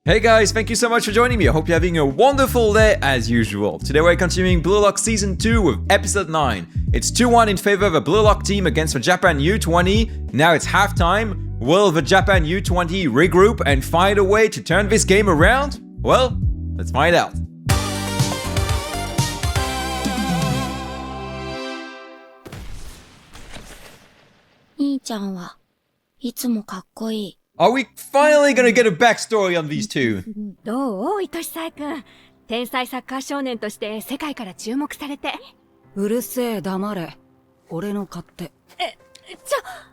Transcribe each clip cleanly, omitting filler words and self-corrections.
Hey guys, thank you so much for joining me. I hope you're having a wonderful day as usual. Today we're continuing Blue Lock Season 2 with Episode 9. It's 2-1 in favor of the Blue Lock team against the Japan U20. Now it's halftime. Will the Japan U20 regroup and find a way to turn this game around? Well, let's find out. Are we finally gonna get a backstory on these two? どう愛しさえくん。天才サッカー少年として世界から注目されて。うるせえ黙れ。俺の勝手。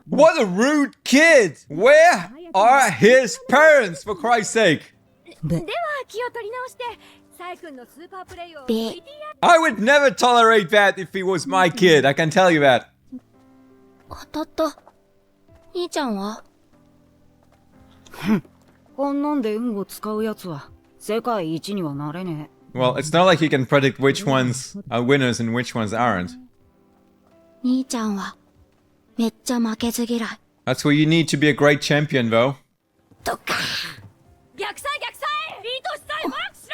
What a rude kid! Where are his parents, for Christ's sake? では気を取り直して、サイ君のスーパープレイを I would never tolerate that if he was my kid, I can tell you that. 当たった。兄ちゃんはこんなんで運を使うやつは世界一にはなれねえ。Well, it's not like he can predict which ones are winners and which ones aren't. 兄ちゃんはめっちゃ負けず嫌い。That's where you need to be a great champion, though. とか。逆サイリードしたいマークし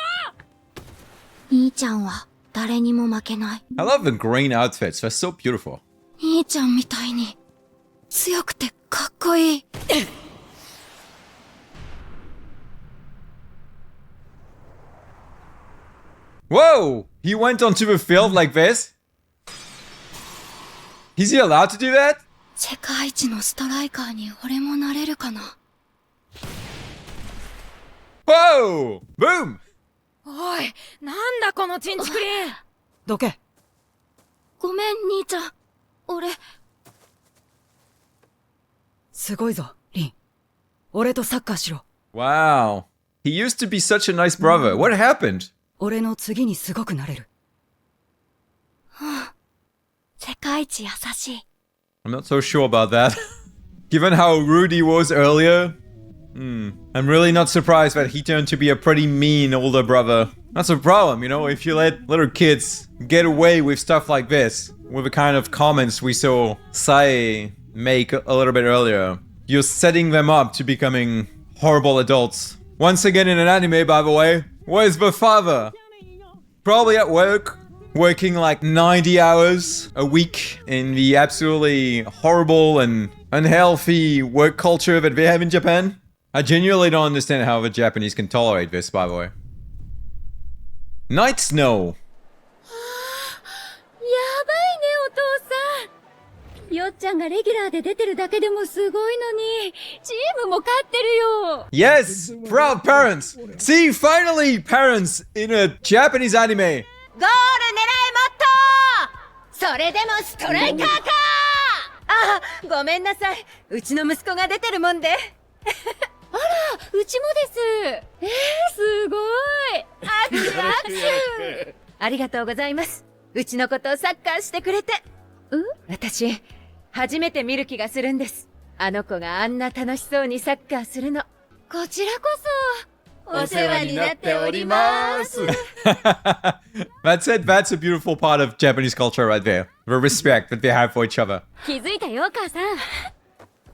ろ。兄ちゃんは誰にも負けない。I love the green outfits, they're so beautiful. 兄ちゃんみたいに強くてかっこいい。Whoa! He went onto the field like this? Is he allowed to do that? 世界一のストライカーに俺もなれるかな。Whoa! Boom! おい、なんだこのチンチクリン。どけ。ごめん兄ちゃん。俺。すごいぞ、リン。俺とサッカーしろ。Wow. He used to be such a nice brother. What happened? 俺の次にすごくなれる。世界一優しい。I'm not so sure about that. Given how rude he was earlier, I'm really not surprised that he turned to be a pretty mean older brother. That's a problem, you know, if you let little kids get away with stuff like this, with the kind of comments we saw Sae make a little bit earlier. You're setting them up to becoming horrible adults. Once again in an anime, by the way, where's the father? Probably at work, working like 90 hours a week in the absolutely horrible and unhealthy work culture that they have in Japan. I genuinely don't understand how the Japanese can tolerate this, by the way. Night Snow. やばいねお父さん。よっちゃんがレギュラーで出てるだけでもすごいのに、チームも勝ってるよ。Yes, proud parents. See, finally parents in a Japanese anime. ゴール狙いもっと。それでもストライカーか。あ、ごめんなさい。うちの息子が出てるもんで。あら、うちもです。すごい。握手。ありがとうございます。うちのことをサッカーしてくれて。私、初めて見る気がするんです。あの子があんな楽しそうにサッカーするの。こちらこそ、お世話になっております。That's it. That's a beautiful part of Japanese culture right there. The respect that they have for each other. 気づいたよ、母さん。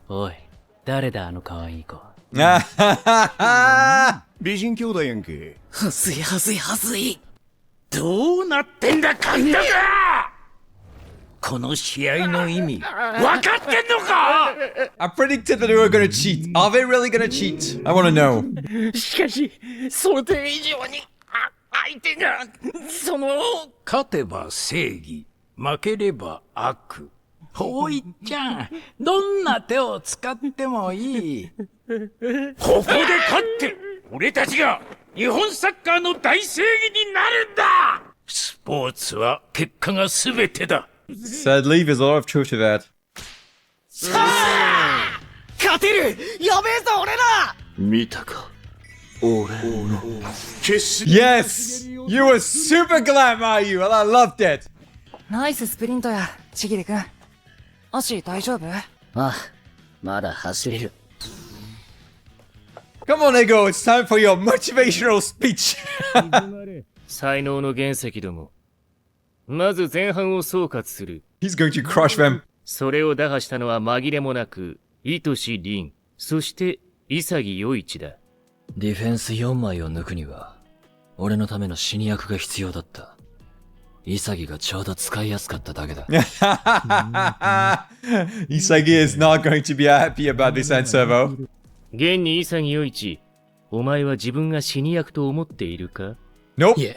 おい、誰だあの可愛い子。美人兄弟やんけ。はずいはずいはずい。どうなってんだ神田が。この試合の意味、分かってんのか。I predicted that they were gonna cheat. Are they really gonna cheat? I wanna know. しかし、想定以上に、相手が、勝てば正義、負ければ悪。ほいちゃん、どんな手を使ってもいい。ここで勝って、俺たちが日本サッカーの大正義になるんだ。スポーツは結果が全てだ。Sadly, there's a lot of truth to that. 勝てる。やべえぞ俺ら。見たか俺の決死。 Yes! You were super glam, are you? And I loved it! ナイススプリントや、ちぎりくん。足大丈夫？ああ、まだ走れる。Come on, Ego, it's time for your motivational speech. 才能の原石ども。まず前半を総括する。He's going to crush them. それを打破したのは紛れもなく、愛し凛、そして潔世一だ。ディフェンス4枚を抜くには、俺のための死に役が必要だった。潔がちょうど使いやすかっただけだ。Isagi is not going to be happy about this answer, though. 現に潔よいち、お前は自分が死に役と思っているか？ Nope. いえ、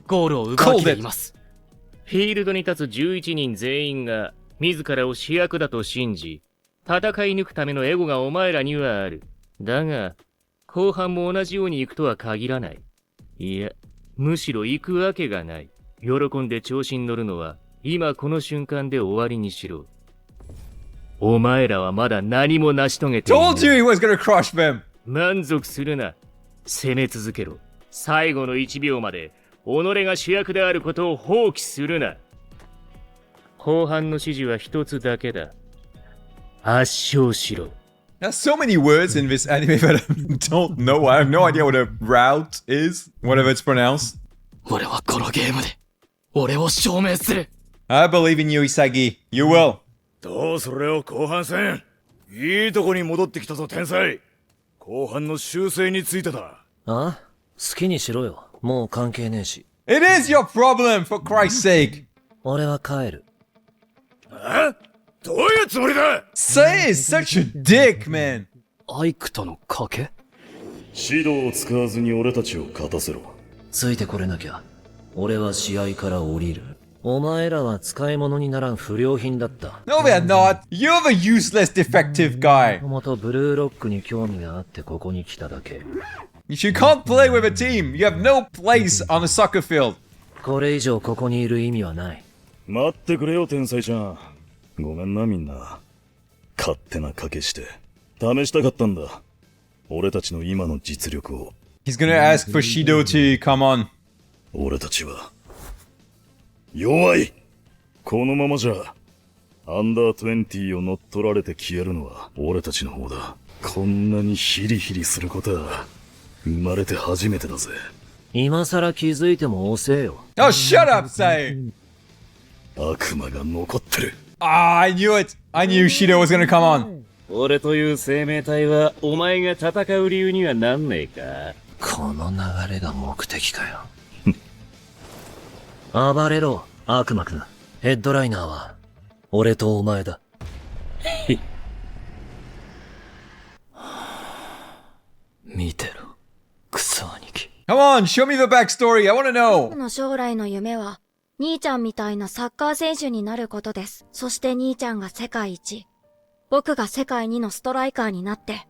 ゴールを奪う気でいます。フィールドに立つ11人全員が自らを主役だと信じ、戦い抜くためのエゴがお前らにはある。だが、後半も同じように行くとは限らない。いや、むしろ行くわけがない。喜んで調子に乗るのは、今この瞬間で終わりにしろ。お前らはまだ何も成し遂げていない。Told you he was gonna crush them. 満足するな。攻め続けろ。最後の1秒まで、己が主役であることを放棄するな。後半の指示は一つだけだ。圧勝しろ。There's so many words in this anime that I don't know. I have no idea what a route is, whatever it's pronounced. 俺はこのゲームで、俺を証明する。I believe in you, Isagi. You will. どうするよ、後半戦。いいとこに戻ってきたぞ、天才。後半の修正についてだ。あ？好きにしろよ。もう関係ねえし。It is your problem, for Christ's sake. 俺は帰る。え？どういうつもりだ？ Sae is such a dick, man. アイクとの賭け？指導を使わずに俺たちを勝たせろ。ついてこれなきゃ、俺は試合から降りる。お前らは使い物にならん不良品だった。No, they're not. You're the useless, defective guy. もともとブルーロックに興味があってここに来ただけ。You can't play with a team. You have no place on a soccer field. これ以上ここにいる意味はない。待ってくれよ、天才ちゃん。ごめんな、みんな。勝手な賭けして、試したかったんだ。俺たちの今の実力を。He's gonna ask for Shido to come on. 俺たちは、弱い。このままじゃ、アンダー20を乗っ取られて消えるのは俺たちの方だ。こんなにヒリヒリすることは、生まれて初めてだぜ。今さら気づいても遅えよ。Oh, shut up, Sae. 悪魔が残ってる。Ah, I knew it. I knew Shido was gonna come on. 俺という生命体はお前が戦う理由にはなんねえか。この流れが目的かよ。暴れろ、悪魔くん。ヘッドライナーは、俺とお前だ。見てろ、クソ兄貴。Come on, show me the backstory. I wanna know. 僕の将来の夢は、兄ちゃんみたいなサッカー選手になることです。そして兄ちゃんが世界一、僕が世界2のストライカーになって、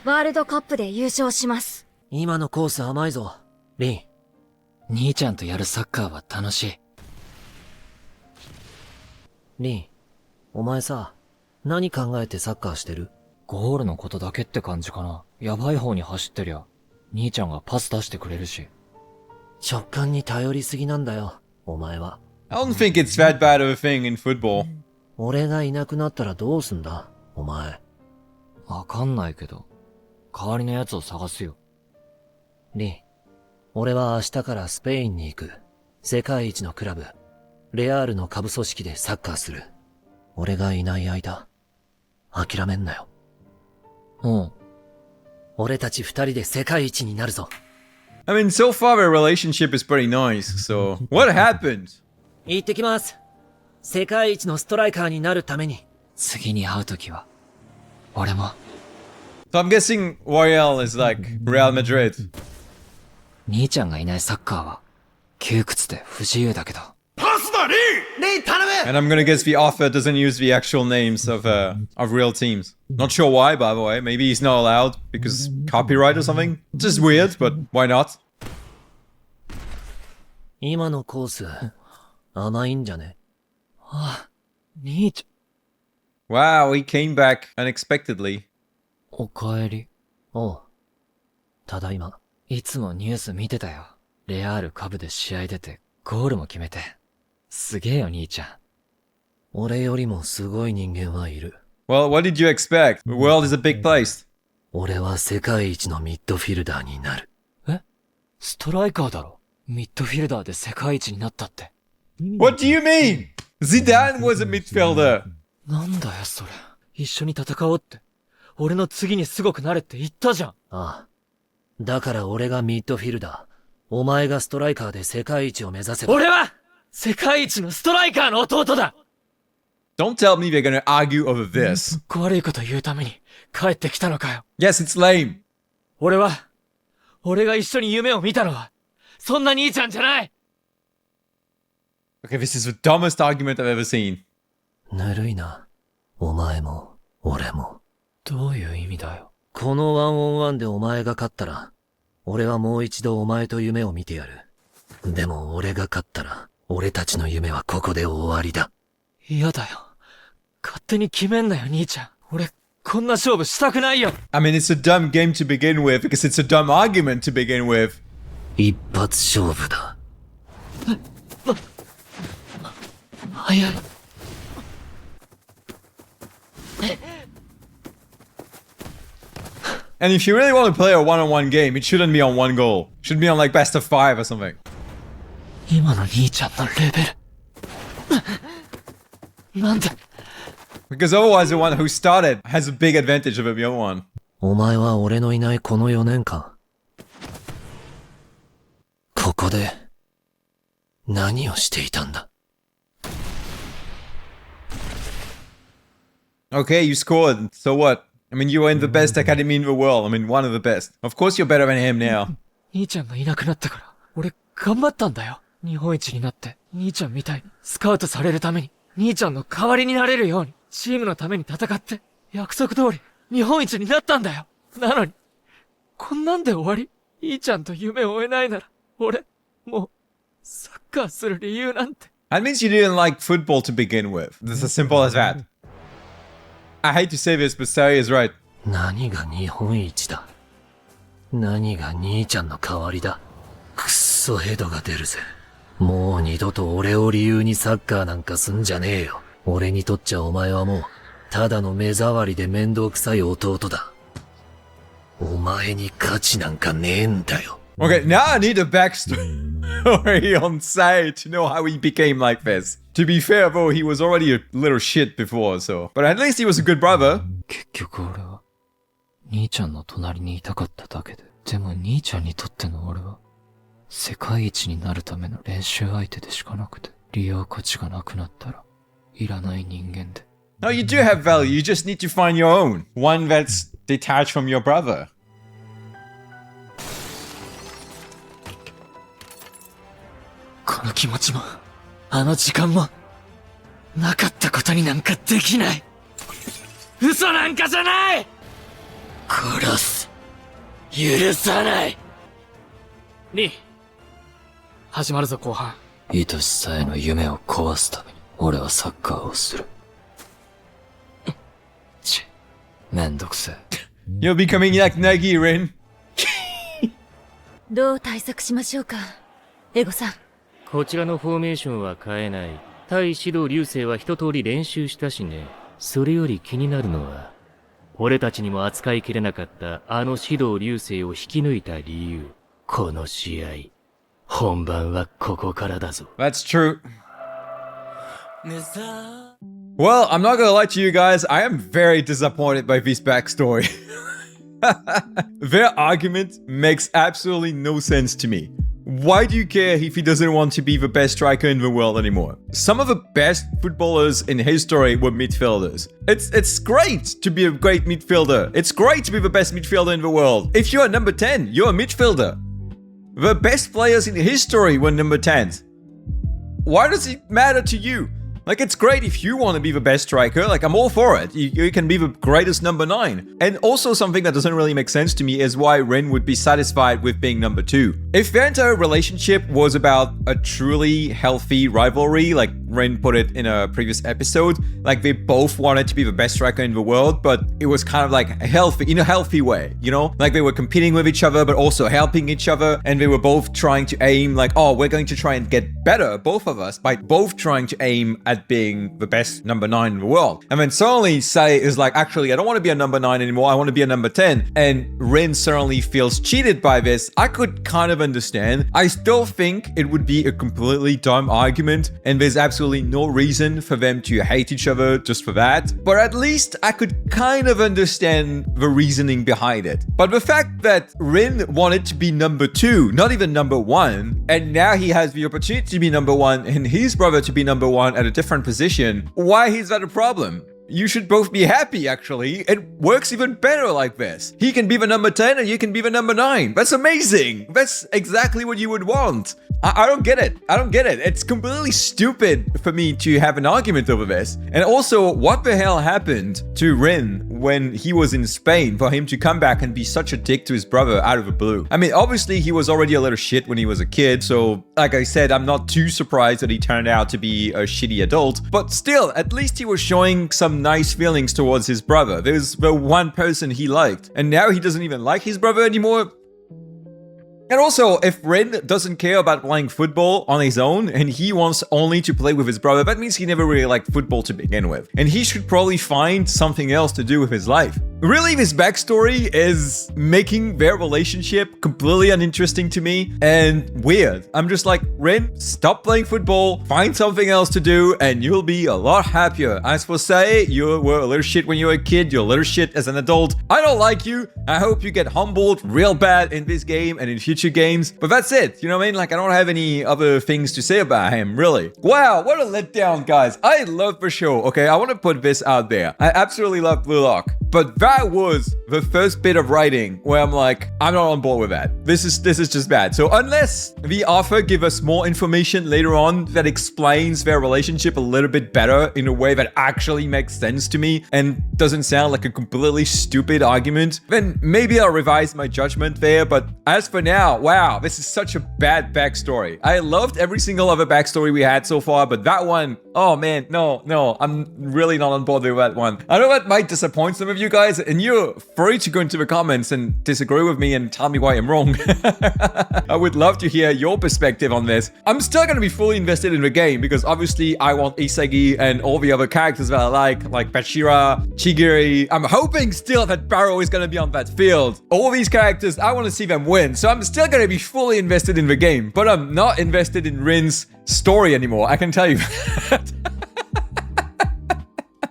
ワールドカップで優勝します。今のコース甘いぞ、リン。兄ちゃんとやるサッカーは楽しい。リン、お前さ、何考えてサッカーしてる？ゴールのことだけって感じかな。やばい方に走ってりゃ、兄ちゃんがパス出してくれるし。直感に頼りすぎなんだよ、お前は。I don't think it's that bad of a thing in football. 俺がいなくなったらどうすんだ、お前。わかんないけど、代わりのやつを探すよ。リン、俺は明日からスペインに行く。世界一のクラブ、レアールの下部組織でサッカーする。俺がいない間、諦めんなよ。うん。俺たち2人で世界一になるぞ。I mean, so far their relationship is pretty nice, so... What happened? 行ってきます。世界一のストライカーになるために。次に会うときは、俺も。So I'm guessing Royale is like Real Madrid. 兄ちゃんがいないサッカーは、窮屈で不自由だけど。パスだ、リン！リン頼む！ And I'm gonna guess the author doesn't use the actual names of real teams. Not sure why, by the way. Maybe he's not allowed because copyright or something. Just weird, but why not? 今のコース、甘いんじゃね？あ、兄ちゃん。Wow, he came back unexpectedly. おかえり。おう。ただいま。いつもニュース見てたよ。レアール下部で試合出て、ゴールも決めて。すげえよ、兄ちゃん。俺よりもすごい人間はいる。Well, what did you expect? The world is a big place. 俺は世界一のミッドフィルダーになる。え？ストライカーだろ。ミッドフィルダーで世界一になったって。What do you mean? Zidane was a midfielder. なんだよ、それ。一緒に戦おうって。俺の次にすごくなれって言ったじゃん。ああ。だから俺がミッドフィルダー。お前がストライカーで世界一を目指せば。俺は世界一のストライカーの弟だ。 Don't tell me they're gonna argue over this. 悪いこと言うために帰ってきたのかよ。 Yes, it's lame. 俺が一緒に夢を見たのは、そんな兄ちゃんじゃない。 Okay, this is the dumbest argument I've ever seen. ぬるいな。お前も、俺も。どういう意味だよ。このワンオンワンでお前が勝ったら、俺はもう一度お前と夢を見てやる。でも俺が勝ったら、俺たちの夢はここで終わりだ。嫌だよ。勝手に決めんなよ、兄ちゃん。俺、こんな勝負したくないよ。I mean, it's a dumb game to begin with because it's a dumb argument to begin with. 一発勝負だ。早い。And if you really want to play a one-on-one game, it shouldn't be on one goal. It should be on like best of 5 or something. 今の兄ちゃんのレベル。なんで Because otherwise the one who started has a big advantage over the other one. お前は俺のいないこの4年間。ここで、何をしていたんだ。Okay, you scored. So what? I mean, you were in the best academy in the world. I mean, one of the best. Of course you're better than him now. 兄ちゃんがいなくなったから、俺頑張ったんだよ。日本一になって、兄ちゃんみたいにスカウトされるために、兄ちゃんの代わりになれるように、チームのために戦って、約束通り、日本一になったんだよ。なのに、こんなんで終わり？兄ちゃんと夢を追えないなら、俺、もう、サッカーする理由なんて。That means you didn't like football to begin with. It's as simple as that. I hate to say this, but Sae is right. 何が日本一だ。何が兄ちゃんの代わりだ。くっそヘドが出るぜ。もう二度と俺を理由にサッカーなんかすんじゃねえよ。俺にとっちゃお前はもう、ただの目障りで面倒くさい弟だ。お前に価値なんかねえんだよ。Okay, now I need a backstory on Sae to know how he became like this. To be fair, though, he was already a little shit before, so... But at least he was a good brother. 結局俺は、兄ちゃんの隣にいたかっただけで。でも兄ちゃんにとっての俺は、世界一になるための練習相手でしかなくて、利用価値がなくなったら、いらない人間で。No, you do have value, you just need to find your own. One that's detached from your brother. この気持ちも、あの時間も、なかったことになんかできない。嘘なんかじゃない！殺す。許さない。リー、始まるぞ後半。愛しさえの夢を壊すために、俺はサッカーをする。めんどくせえ。You're becoming like Nagi, Rin. どう対策しましょうか、エゴさん。こちらのフォーメーションは変えない。対指導流星は一通り練習したしね。それより気になるのは、俺たちにも扱いきれなかったあの指導流星を引き抜いた理由。この試合、本番はここからだぞ。That's true. Well, I'm not gonna lie to you guys, I am very disappointed by this backstory. Their argument makes absolutely no sense to me. Why do you care if he doesn't want to be the best striker in the world anymore? Some of the best footballers in history were midfielders. It's great to be a great midfielder. It's great to be the best midfielder in the world. If you're number 10, you're a midfielder. The best players in history were number 10s. Why does it matter to you? Like, it's great if you want to be the best striker, like, I'm all for it. You can be the greatest number 9. And also something that doesn't really make sense to me is why Rin would be satisfied with being number 2. If their entire relationship was about a truly healthy rivalry, like Rin put it in a previous episode, like they both wanted to be the best striker in the world, but it was kind of like healthy, in a healthy way, you know? Like they were competing with each other, but also helping each other, and they were both trying to aim like, oh, we're going to try and get better, both of us, by both trying to aim at at being the best number 9 in the world. And then suddenly Sae is like, actually, I don't want to be a number 9 anymore. I want to be a number 10. And Rin suddenly feels cheated by this. I could kind of understand. I still think it would be a completely dumb argument, and there's absolutely no reason for them to hate each other just for that. But at least I could kind of understand the reasoning behind it. But the fact that Rin wanted to be number 2, not even number 1, and now he has the opportunity to be number 1 and his brother to be number 1 at a different position, why is that a problem? You should both be happy, actually. It works even better like this. He can be the number 10 and you can be the number 9. That's amazing. That's exactly what you would want. I don't get it. I don't get it. It's completely stupid for me to have an argument over this. And also, what the hell happened to Rin when he was in Spain for him to come back and be such a dick to his brother out of the blue? I mean, obviously, he was already a little shit when he was a kid. So, like I said, I'm not too surprised that he turned out to be a shitty adult. But still, at least he was showing some nice feelings towards his brother. There's the one person he liked. And now he doesn't even like his brother anymore. And also, if Rin doesn't care about playing football on his own and he wants only to play with his brother, that means he never really liked football to begin with. And he should probably find something else to do with his life. Really, this backstory is making their relationship completely uninteresting to me and weird. I'm just like, Rin, stop playing football, find something else to do, and you'll be a lot happier. As for Sae, you were a little shit when you were a kid, you're a little shit as an adult. I don't like you. I hope you get humbled real bad in this game and in future games. But that's it. You know what I mean? Like, I don't have any other things to say about him, really. Wow, what a letdown, guys. I love the show, okay? I want to put this out there. I absolutely love Blue Lock. But that was the first bit of writing where I'm like, I'm not on board with that. This is just bad. So unless the author give us more information later on that explains their relationship a little bit better in a way that actually makes sense to me and doesn't sound like a completely stupid argument, then maybe I'll revise my judgment there. But as for now, wow, this is such a bad backstory. I loved every single other backstory we had so far, but that one, oh man, no, I'm really not on board with that one. I know that might disappoint some of you guys, and you're free to go into the comments and disagree with me and tell me why I'm wrong. I would love to hear your perspective on this. I'm still going to be fully invested in the game because obviously I want Isagi and all the other characters that I like Bashira, Chigiri. I'm hoping still that Barrow is going to be on that field. All these characters, I want to see them win. So I'm still going to be fully invested in the game, but I'm not invested in Rin's story anymore. I can tell you that.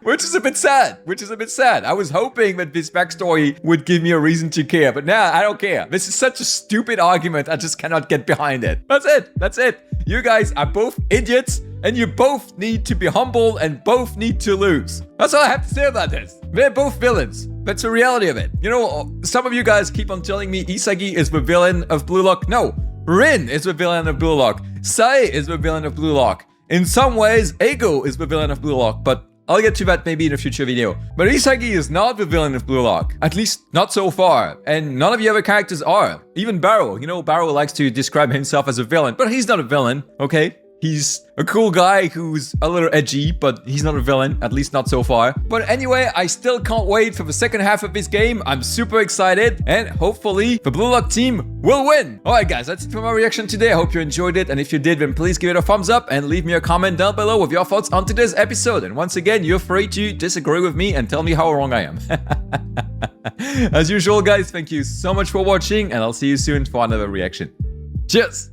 Which is a bit sad. I was hoping that this backstory would give me a reason to care, but now I don't care. This is such a stupid argument, I just cannot get behind it. That's it. You guys are both idiots, and you both need to be humble and both need to lose. That's all I have to say about this. They're both villains. That's the reality of it. You know, some of you guys keep on telling me Isagi is the villain of Blue Lock. No, Rin is the villain of Blue Lock. Sae is the villain of Blue Lock. In some ways, Ego is the villain of Blue Lock, but I'll get to that maybe in a future video. But Isagi is not the villain of Blue Lock. At least not so far. And none of the other characters are. Even Barrow. You know, Barrow likes to describe himself as a villain. But he's not a villain, okay? He's a cool guy who's a little edgy, but he's not a villain, at least not so far. But anyway, I still can't wait for the second half of this game. I'm super excited, and hopefully the Blue Lock team will win. Alright guys, that's it for my reaction today. I hope you enjoyed it, and if you did, then please give it a thumbs up and leave me a comment down below with your thoughts on today's episode. And once again, you're free to disagree with me and tell me how wrong I am. As usual guys, thank you so much for watching, and I'll see you soon for another reaction. Cheers!